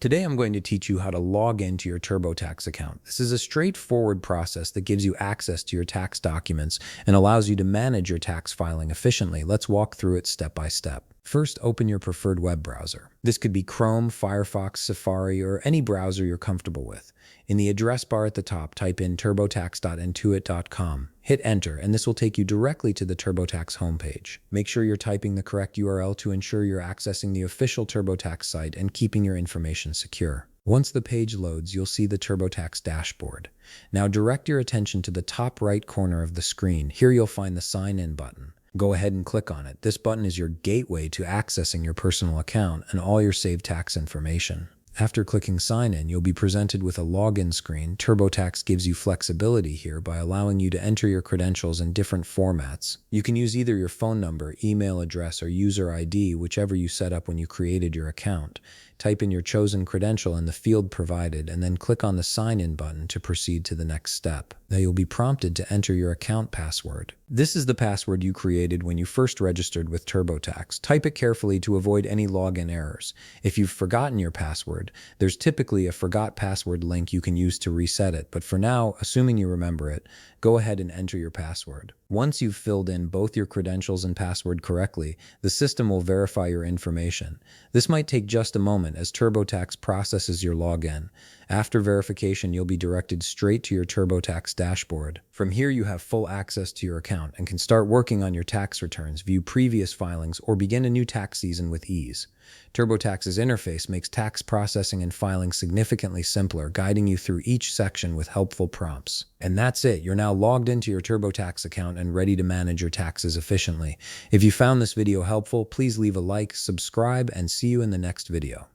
Today I'm going to teach you how to log into your TurboTax account. This is a straightforward process that gives you access to your tax documents and allows you to manage your tax filing efficiently. Let's walk through it step by step. First, open your preferred web browser. This could be Chrome, Firefox, Safari, or any browser you're comfortable with. In the address bar at the top, type in turbotax.intuit.com. Hit enter, and this will take you directly to the TurboTax homepage. Make sure you're typing the correct URL to ensure you're accessing the official TurboTax site and keeping your information secure. Once the page loads, you'll see the TurboTax dashboard. Now direct your attention to the top right corner of the screen. Here you'll find the Sign In button. Go ahead and click on it. This button is your gateway to accessing your personal account and all your saved tax information. After clicking Sign In, you'll be presented with a login screen. TurboTax gives you flexibility here by allowing you to enter your credentials in different formats. You can use either your phone number, email address, or user ID, whichever you set up when you created your account. Type in your chosen credential in the field provided, and then click on the Sign In button to proceed to the next step. Now you'll be prompted to enter your account password. This is the password you created when you first registered with TurboTax. Type it carefully to avoid any login errors. If you've forgotten your password, there's typically a forgot password link you can use to reset it, but for now, assuming you remember it, go ahead and enter your password. Once you've filled in both your credentials and password correctly, the system will verify your information. This might take just a moment as TurboTax processes your login. After verification, you'll be directed straight to your TurboTax dashboard. From here, you have full access to your account and can start working on your tax returns, view previous filings, or begin a new tax season with ease. TurboTax's interface makes tax processing and filing significantly simpler, guiding you through each section with helpful prompts. And that's it. You're now logged into your TurboTax account and ready to manage your taxes efficiently. If you found this video helpful, please leave a like, subscribe, and see you in the next video.